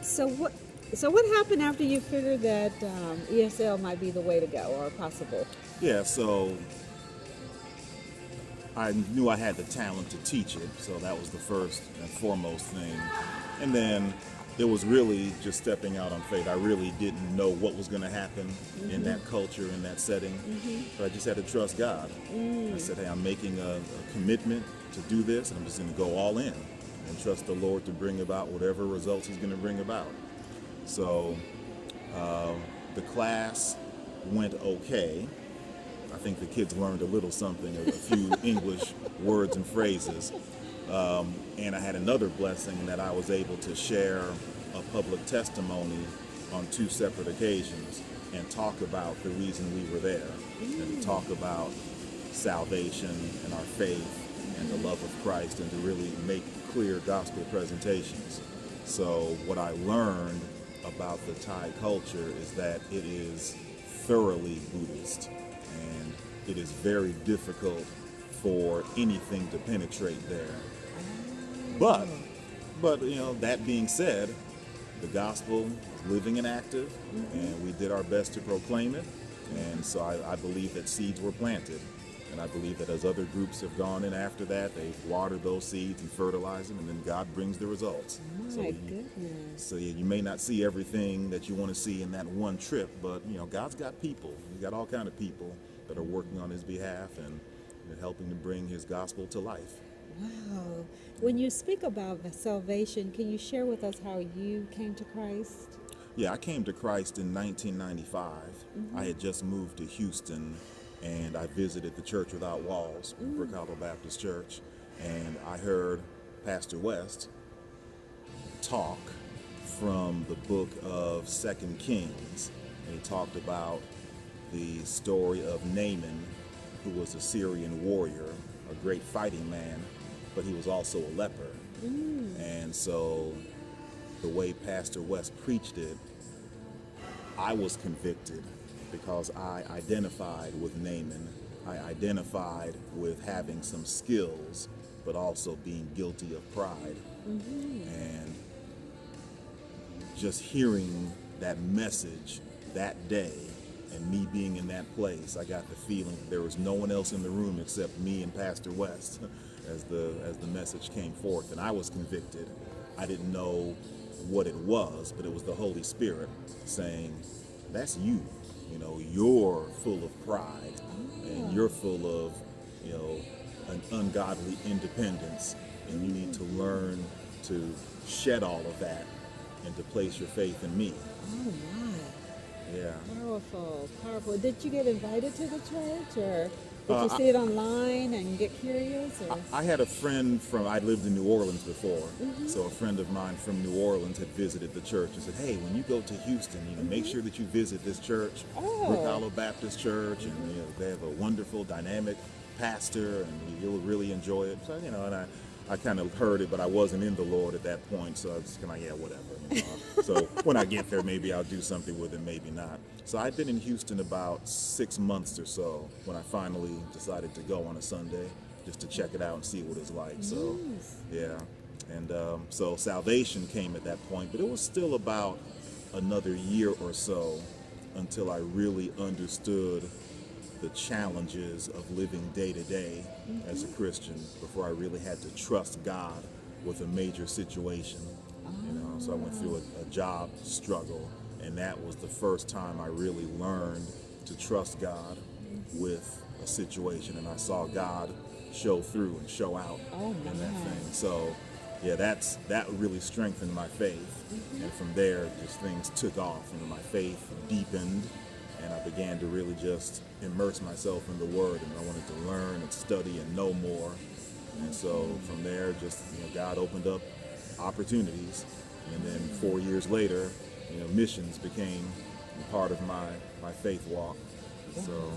So what? So what happened after you figured that ESL might be the way to go or possible? Yeah, so I knew I had the talent to teach it, so that was the first and foremost thing. And then it was really just stepping out on faith. I really didn't know what was going to happen in that culture, in that setting, but I just had to trust God. I said, hey, I'm making a commitment to do this, and I'm just going to go all in and trust the Lord to bring about whatever results He's going to bring about. So the class went okay. I think the kids learned a little something, a few English words and phrases. And I had another blessing that I was able to share a public testimony on two separate occasions and talk about the reason we were there, and to talk about salvation and our faith and the love of Christ, and to really make clear gospel presentations. So what I learned about the Thai culture is that it is thoroughly Buddhist, and it is very difficult for anything to penetrate there. But that being said, the gospel is living and active, and we did our best to proclaim it. And so I believe that seeds were planted. And I believe that as other groups have gone in after that, they've watered those seeds and fertilized them, and then God brings the results. My goodness. So you may not see everything that you want to see in that one trip, but God's got people. He's got all kind of people that are working on His behalf and helping to bring His gospel to life. Wow. When you speak about the salvation, can you share with us how you came to Christ? Yeah, I came to Christ in 1995. I had just moved to Houston, and I visited the Church Without Walls, Brick Hollow Baptist Church, and I heard Pastor West talk from the book of 2 Kings, and he talked about the story of Naaman, who was a Syrian warrior, a great fighting man, but he was also a leper. And so the way Pastor West preached it, I was convicted because I identified with Naaman. I identified with having some skills, but also being guilty of pride. And just hearing that message that day and me being in that place, I got the feeling that there was no one else in the room except me and Pastor West as the message came forth. And I was convicted. I didn't know what it was, but it was the Holy Spirit saying, that's you. You're full of pride, and you're full of, an ungodly independence, and you need to learn to shed all of that and to place your faith in me. Oh my. Yeah. Powerful, powerful. Did you get invited to the church, or did you see it online and get curious? Or? I had a friend I lived in New Orleans before, so a friend of mine from New Orleans had visited the church and said, hey, when you go to Houston, make sure that you visit this church, Brick Hollow Baptist Church, and they have a wonderful, dynamic pastor, and you'll really enjoy it. So, and I kind of heard it, but I wasn't in the Lord at that point, so I was just kind of, yeah, whatever. So when I get there, maybe I'll do something with it, maybe not. So I'd been in Houston about 6 months or so when I finally decided to go on a Sunday just to check it out and see what it's like. So, yeah. And so salvation came at that point, but it was still about another year or so until I really understood the challenges of living day to day as a Christian before I really had to trust God with a major situation. So I went through a job struggle, and that was the first time I really learned to trust God with a situation, and I saw God show through and show out in that thing. So yeah, that really strengthened my faith, and from there just things took off, and my faith deepened, and I began to really just immerse myself in the Word, and I wanted to learn and study and know more. And so from there, just God opened up opportunities, and then 4 years later, missions became part of my faith walk. So